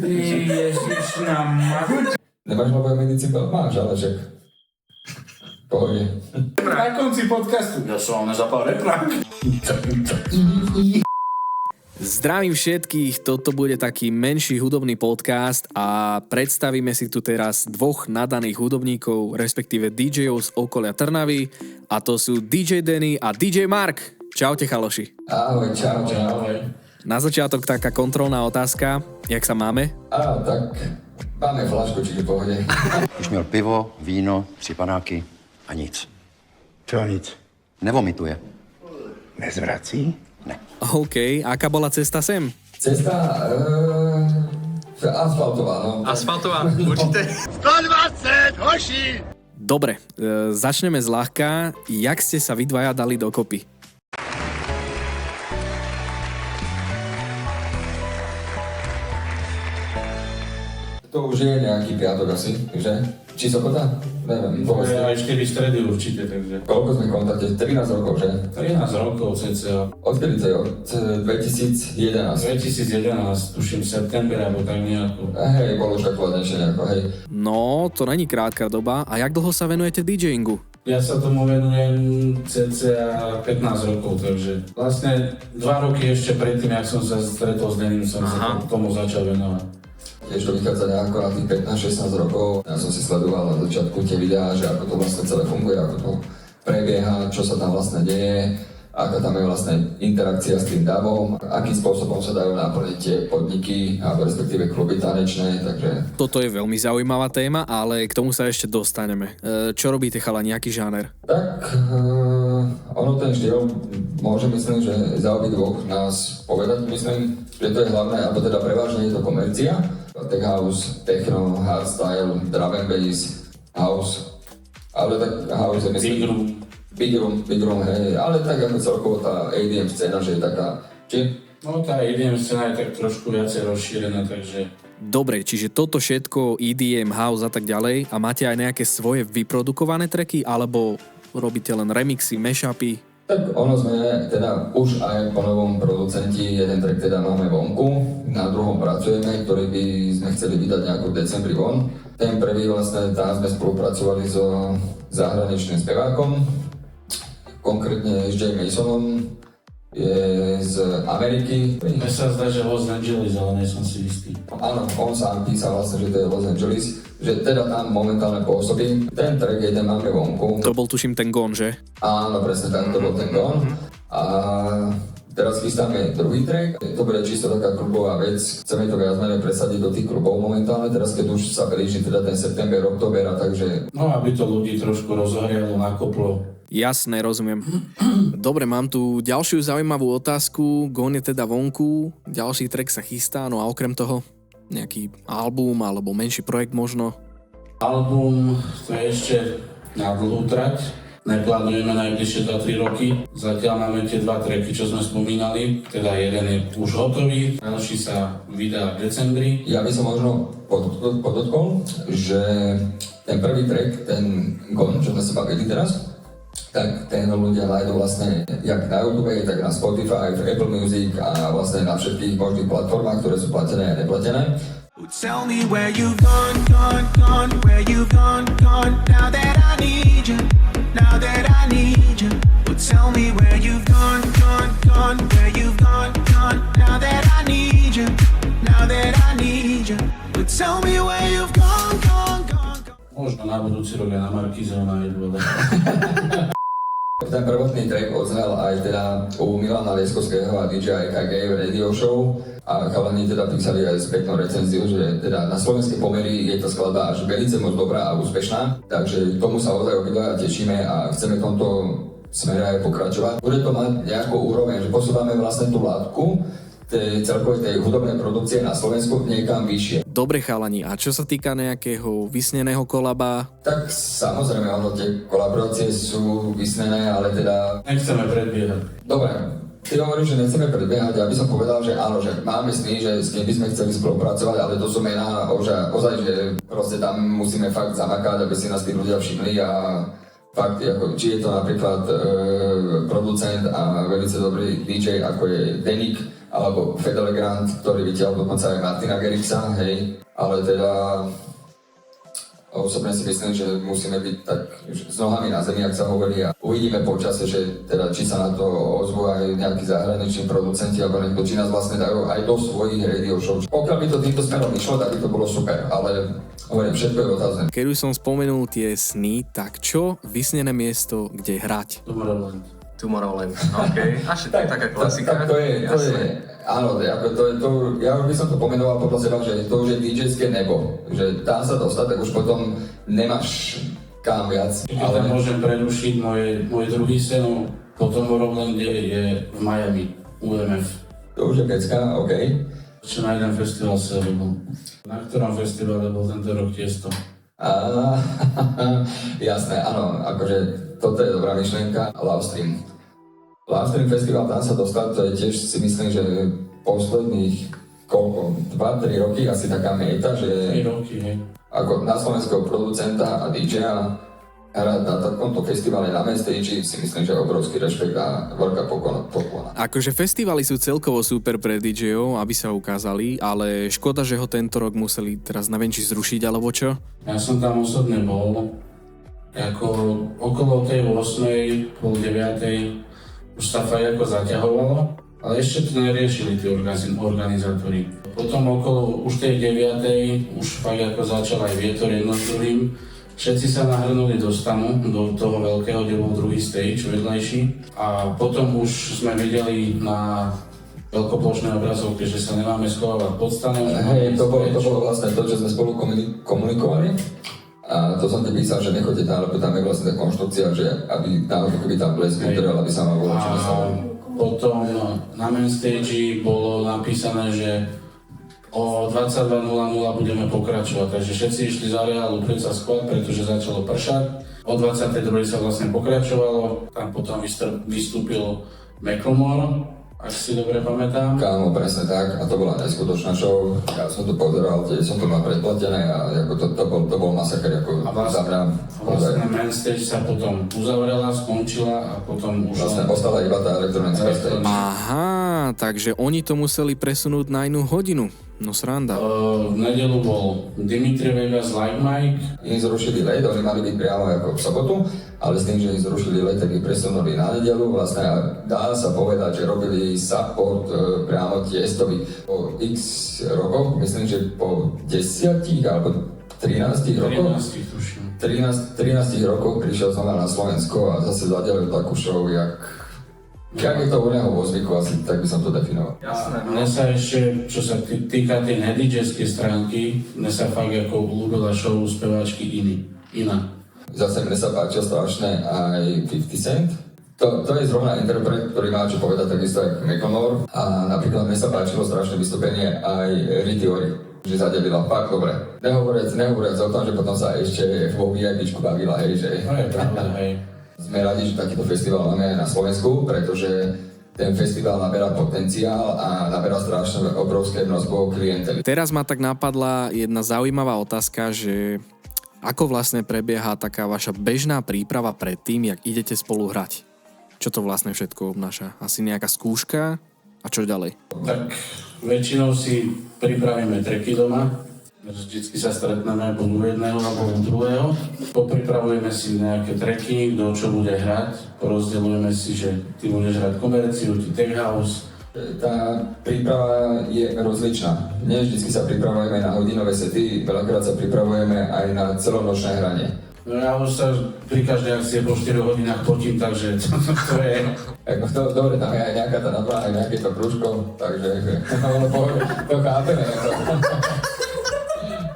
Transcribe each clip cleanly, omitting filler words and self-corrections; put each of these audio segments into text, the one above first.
Ježiš na mahu. Nemáš nové medicín? Máš, ale však... Pohode. Na konci podcastu. Ja som vám nezapal reprák. Zdravím všetkých, toto bude taký menší hudobný podcast a predstavíme si tu teraz dvoch nadaných hudobníkov, respektíve DJov z okolia Trnavy, a to sú DJ Danny a DJ Mark. Čaute chaloši. Ahoj, čau. Ahoj. Na začiatok taká kontrolná otázka, jak sa máme? Tak máme flašku, čiže pohode. Už měl pivo, víno, 3 panáky a nic. Čo nic? Nevomituje. Nezvrací? Ne. OK, aká bola cesta sem? Cesta... asfaltová, no. Asfaltová, určite. 120, hoši! Dobre, začneme zľahka. Jak ste sa vy dvaja dali dokopy? To už je nejaký piatok asi, že? Či Sokota? Neviem, povedzte. Aj 4 stredy určite, takže... Koľko sme v kontakte? 13 rokov, že? 13 rokov cca. Odkedy to je? Od 2011. 2011, tuším september, alebo tak nejako. Hej, bolo už tak hladnejšie nejako, hej. No, to není krátka doba. A jak dlho sa venujete DJingu? Ja sa tomu venujem cca 15 rokov, takže vlastne 2 roky ešte predtým, jak som sa stretol s Denim, som sa tomu začal venovať. Tiež to vychádza nejako na tých 15-16 rokov. Ja som si sledoval na začiatku tie videá, že ako to vlastne celé funguje, ako to prebieha, čo sa tam vlastne deje, aká tam je vlastne interakcia s tým davom, akým spôsobom sa dajú naplniť tie podniky, alebo respektíve kluby tanečné, takže... Toto je veľmi zaujímavá téma, ale k tomu sa ešte dostaneme. Čo robíte, chala, nejaký žáner? Tak, ono ten štýl môže, myslím, že za obidvoch nás povedať, myslím, že to je hlavné, alebo teda prevažne je to komercia. Tech house, techno, hardstyle, drum and bass, house, ale tak house je myslím... Big room, hej, ale tak ako celkovo tá EDM scéna, že je taká, či? No tá EDM scéna je tak trošku viacej rozšírená, takže... Dobre, čiže toto všetko, EDM, house a tak ďalej, a máte aj nejaké svoje vyprodukované tracky, alebo robíte len remixy, mashupy? Tak ono sme teda už aj po novom producenti, jeden track teda máme vonku, na druhom pracujeme, ktorý by sme chceli vydať nejako v decembri von. Ten prvý vlastne, tam sme spolupracovali so zahraničným spevákom, konkrétne s Jay Masonom, je z Ameriky. Mne sa zdá, že Los Angeles, ale nie som si istý. Áno, on sám písal vlastne, že to je Los Angeles, že teda tam momentálne pôsobí. Ten track jeden máme vonku. To bol tuším ten Gone, že? Áno, presne tak, to bol ten Gone. A teraz chystáme druhý track, to bude čisto taká klubová vec. Chceme to viac menej presadiť do tých klubov momentálne, teraz keď už sa blíži teda ten september, október a takže... No, aby to ľudí trošku rozhorialo, nakoplo. Jasné, rozumiem. Dobre, mám tu ďalšiu zaujímavú otázku. Gone je teda vonku, ďalší track sa chystá, no a okrem toho nejaký album alebo menší projekt možno? Album, to je ešte na dlhú trať. Neplánujeme najbližšie 2-3 roky. Zatiaľ máme tie 2 tracky, čo sme spomínali. Teda jeden je už hotový, ďalší sa vydá v decembri. Ja by som možno podotkol, že ten prvý track, ten Gone, čo sme sa bavili teraz, tak ten ľudia nájdú vlastne jak na YouTube, tak na Spotify, v Apple Music a vlastne na všetkých možných platformách, ktoré sú platené a neplatené. Tell me where you've gone, where you've gone, now that I need you, now that I need you. Tell me where you've gone, where you've gone, now that I need you, now that I need you. Tell me where you've gone. Možno na budúci rok aj na Markízeho nájdu, ale... Ten prvotný track odznel aj teda u Milana Lieskovského a DJ EKG v radio show a chalani teda písali aj spätnú recenziu, že teda na slovenské pomery je tá skladba až veľmi moc dobrá a úspešná, takže tomu sa ozaj obidvaja tešíme a chceme v tomto smere aj pokračovať. Bude to mať nejakú úroveň, že posúvame vlastne tú látku celkovej tej hudobnej produkcie na Slovensku niekam vyššie. Dobre chalani, a čo sa týka nejakého vysneného kolaba? Tak samozrejme, ono tie kolaborácie sú vysnené, ale teda... Nechceme predbiehať. Dobre, ty hovoríš, že nechceme predbiehať, ja by som povedal, že áno, že máme sny, že s kým by sme chceli spolupracovať, ale to sú mená ozaj, že proste tam musíme fakt zamakať, aby si nás tí ľudia všimli a fakt, ako, či je to napríklad producent a veľmi dobrý DJ, ako je Denik, alebo Fedele Grant, ktorý vytiaľ dokonca aj Martina Garrixa, hej, ale teda osobne si myslím, že musíme byť tak s nohami na zemi, ak sa hovorí, a uvidíme počasie, že teda či sa na to ozvú aj nejakí zahraniční producenti alebo niekto, či nás vlastne dajú aj do svojich radio show. Pokiaľ by to týmto smerom išlo, tak by to bolo super, ale hovorím, všetko je otázne. Keď už som spomenul tie sny, tak čo vysnené miesto, kde hrať? Tomorrowland, OK. Až to je taká klasika. Tak to je, áno, ja už by som to pomenoval podľa seba, že to už je DJ-ské nebo, že tam sa dostať, tak už potom nemáš kam viac. Ale môžem prerušiť, môj druhý sen po Tomorrowlande je v Miami, UMF. To už je pecka, OK. Čo na jeden festival sa bol. Na ktorom festivale bol tento rok Tiesto? Jasné, áno, akože toto je dobrá myšlienka. Love Stream Festival, tam sa dostať, to je tiež si myslím, že posledných 2-3 roky asi taká meta, že 3 roky, hej. Ako na slovenského producenta a DJ-a hrať na takomto festivale na mainstage si myslím, že je obrovský rešpekt a veľká poklona. Akože festivaly sú celkovo super pre DJ-ov, aby sa ukázali, ale škoda, že ho tento rok museli teraz na venči zrušiť, alebo čo? Ja som tam osobne bol, ako okolo tej 8, pol 9 už sa fakt ako zaťahovalo, ale ešte to neriešili tí organizátori. Potom okolo už tej 9 už fakt ako začal aj vietor jedno s druhým. Všetci sa nahrnuli do stanu, do toho veľkého, kde bol druhý stage vedľajší. A potom už sme videli na veľkoplošnej obrazovke, že sa nemáme schovávať pod stanom. Hej, to bolo vlastne to, že sme spolu komunikovali. A to som ti písal, že nechoďte tam, lebo tam je vlastne tá konštrukcia, že aby náhodou keby tam blesky utrel, aby sa ma bolo čo nestavilo. Potom na main stage bolo napísané, že o 22:00 budeme pokračovať, takže všetci išli z areálu pred sa schovať, pretože začalo pršať. O 22:00 sa vlastne pokračovalo, tam potom vystúpil Macklemore, ak si dobre pamätám. Kámo, presne tak, a to bola neskutočná show. Ja som to pozeral, tiež som to mal predplatené a ako to bol masaker, ako za mňa. Vlastne main stage sa potom uzavrela, skončila a potom už... Vlastne ostala iba tá elektronická stage. Aha, takže oni to museli presunúť na inú hodinu. No sranda. V nedeľu bol Dimitri Vegas, Like Mike. Oni zrušili let, oni mali byť priamo ako v sobotu, ale s tým, že ich zrušili let, tak ich presunuli na nedeľu. Vlastne dá sa povedať, že robili support priamo Tiestovi po x rokoch, myslím, že po 10 alebo 13 rokoch. 13 rokoch prišiel som na Slovensko a zase zadelil takú show, jak je to u neho vo zvyku, asi tak by som to definoval. Jasné, no. Mne sa ešte, čo sa týka tej nedidžeskej stránky, mne sa fakt ako ľúbila show speváčky Ina. Zase mne sa páčil strašne aj 50 Cent. To je zrovna interpret, ktorý má čo povedať takisto ako Macklemore. A napríklad mne sa páčilo strašné vystúpenie aj Rity Ori, že zadelila fakt dobre. Nehovoriac o tom, že potom sa ešte vo VIPčku bavila, hej, že... To je pravda, hej. Sme radi, že takýto festival máme aj na Slovensku, pretože ten festival naberá potenciál a naberá strašne obrovské množstvo klientely. Teraz ma tak napadla jedna zaujímavá otázka, že ako vlastne prebieha taká vaša bežná príprava pred tým, jak idete spolu hrať? Čo to vlastne všetko obnáša? Asi nejaká skúška? A čo ďalej? Tak väčšinou si pripravíme tracky doma. Vždycky sa stretneme buď u jedného alebo u druhého. Popripravujeme si nejaké tracky, kto čo bude hrať. Porozdeľujeme si, že ty budeš hrať komerciu, ty tech house. Tá príprava je rozličná. Nie vždy sa pripravujeme na hodinové sety, veľakrát sa pripravujeme aj na celonočné hranie. No ja už sa pri každej akcie po 4 hodinách potím, takže to je... Dobre, tam je aj nejaká tá nadváha, aj nejaké to brúško, takže to chápeme.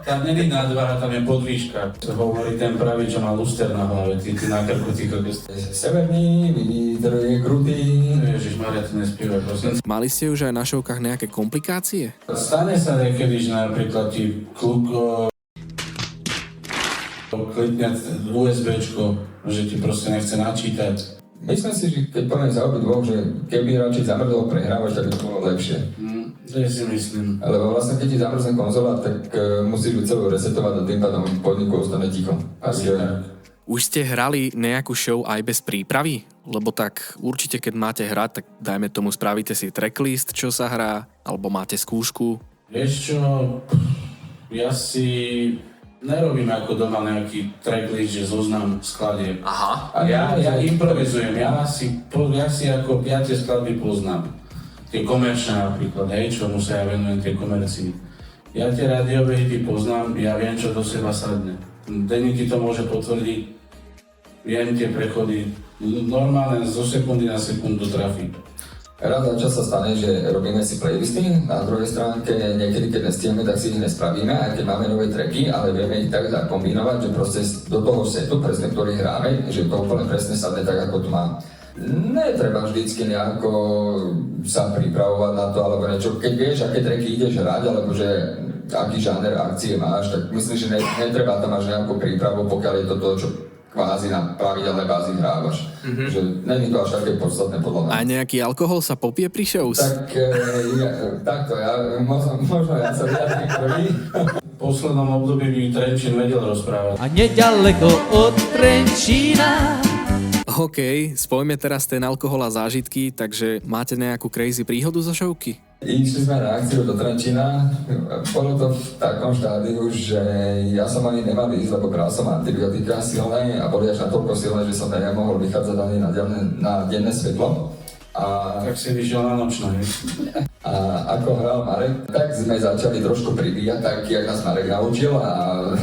Tam není nadváha, tam je podvýška. To hovorí ten pravý, čo má luster na hlave, ty na krku, ty kokos. Severný vítr je krutý. Ježišmarja, ty nespievaj, prosím. Mali ste už aj na šovkách nejaké komplikácie? Stane sa niekedy, že napríklad ti klipne USBčko, že ti proste nechce načítať. Myslím si, že keď poviem za obidvoch, že keby radšej zamrzlo prehrávač, tak by to bolo lepšie. To si myslím. Lebo vlastne keď ti zamrzne konzola, tak musíš ju celú resetovať a tým pádom podniku ostane ticho. Asi tak. Už ste hrali nejakú show aj bez prípravy? Lebo tak určite, keď máte hrať, tak dajme tomu spravíte si tracklist, čo sa hrá, alebo máte skúšku. Vieš čo, ja si nerobím ako doma nejaký tracklist, že zoznam skladieb. Aha. Ja improvizujem, ja si ako 5 skladby poznám. Tie komerčné napríklad, hej, čomu sa ja venujem, tie komercii. Ja tie rádiové hity poznám, ja viem, čo do seba sadne. Denny ti to môže potvrdiť, viem tie prechody, normálne zo sekundy na sekundu trafí. Raz za čas sa stane, že robíme si playlisty, na druhej stránke niekedy, keď nestihneme, tak si ich nespravíme, aj keď máme nové tracky, ale vieme ich tak zakombinovať, že proste do toho setu, presne ktorý hráme, že to úplne presne sadne tak, ako to má. Netreba vždycky nejako sa pripravovať na to, alebo niečo. Keď vieš, aké tracky ideš hrať, alebo že aký žáner akcie máš, tak myslím, že netreba tam mať nejakú prípravu, pokiaľ je to to, čo kvázi na pravidelnej bázi hrávaš. Že není to až také podstatné podľa mňa. A nejaký alkohol sa popije pri shows? Tak, takto, možno ja sa vyjadrím prvý. V poslednom období by Trenčín vedel rozprávať. A nedaleko od Trenčína. OK, spojme teraz ten alkohol a zážitky, takže máte nejakú crazy príhodu zo showky? Išli sme na akciu do Trenčína, bolo to v takom štádiu, že ja som ani nemal ísť, lebo bral som antibiotika silné a boli až natoľko silné, že som nemohol vychádzať ani na denné svetlo. Tak si vyšiel na nočné. A ako hral Marek, tak sme začali trošku pribíjať, tak jak nás Marek naučil a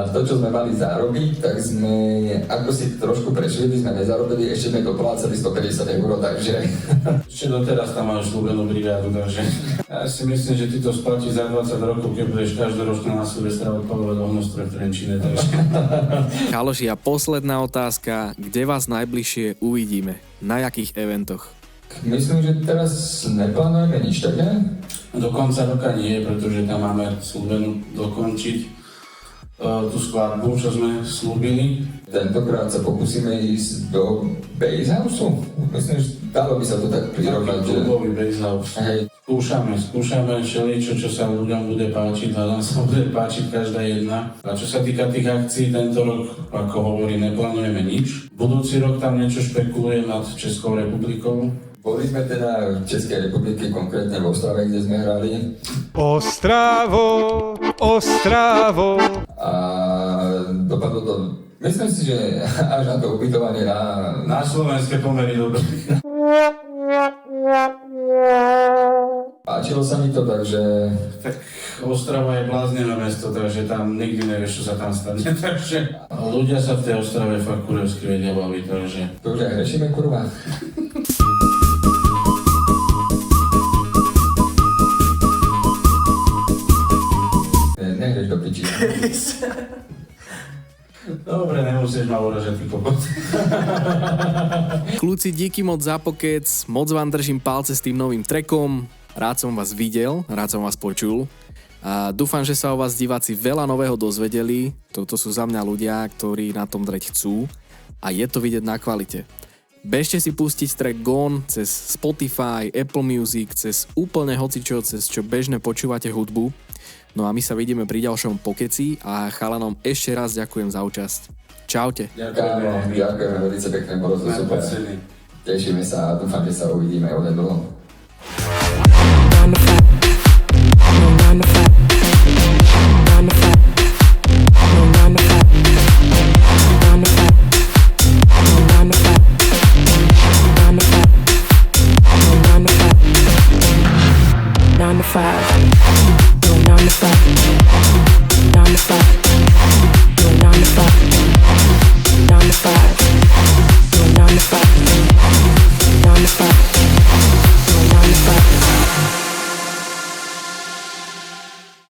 to, čo sme mali zarobiť, tak sme, ako si trošku prešli, sme nezarobili, ešte sme doplácali 150 €, takže... Ešte doteraz tam máš slúbenú brigádu, takže... Ja si myslím, že ty to splatí za 20 rokov, keď budeš každoročne na Silvestra odpalovať ohňostroje v Trenčíne, takže... Kaloši, a posledná otázka, kde vás najbližšie uvidíme? Na jakých eventoch? Myslím, že teraz neplánujeme nič také. Do konca roka nie, pretože tam máme slúbenú dokončiť tú skladbu, čo sme slúbili. Tentokrát sa pokúsime ísť do Basehouse. Myslím, že dalo by sa to tak prirovnať, že... Klubový Basehouse. Hej. Skúšame všeličo, čo sa ľuďom bude páčiť, a nám sa bude páčiť každá jedna. A čo sa týka tých akcií, tento rok, ako hovorí, neplánujeme nič. Budúci rok tam niečo špekulujem nad Českou republikou. Boli sme teda v Českej republike, konkrétne v Ostrave, kde sme hrali. Ostravo. A dopadlo to, myslím si, že až na to ubytovanie Na slovenské pomery dobre. Páčilo sa mi to, takže... Tak Ostrava je bláznivé mesto, takže tam nikdy nevieš, čo sa tam stane. Takže ľudia sa v tej Ostrave fakt kurevsky vedia baviť, takže... To už aj hrešíme, kurva. Nehreš do piči. Dobre, nemusíš ma uražať, ty kokot. Kľúci, díky moc za pokec, moc vám držím palce s tým novým trackom, rád som vás videl, rád som vás počul a dúfam, že sa o vás diváci veľa nového dozvedeli. Toto sú za mňa ľudia, ktorí na tom dreť chcú a je to vidieť na kvalite. Bežte si pustiť track Gone cez Spotify, Apple Music, cez úplne hocičo, cez čo bežne počúvate hudbu. No a my sa vidíme pri ďalšom pokeci a chalanom ešte raz ďakujem za účasť. Čaute. Ďakujem veľmi pekne, bolo to super. Tešíme sa a dúfam, že sa uvidíme onedlho. Nine to five.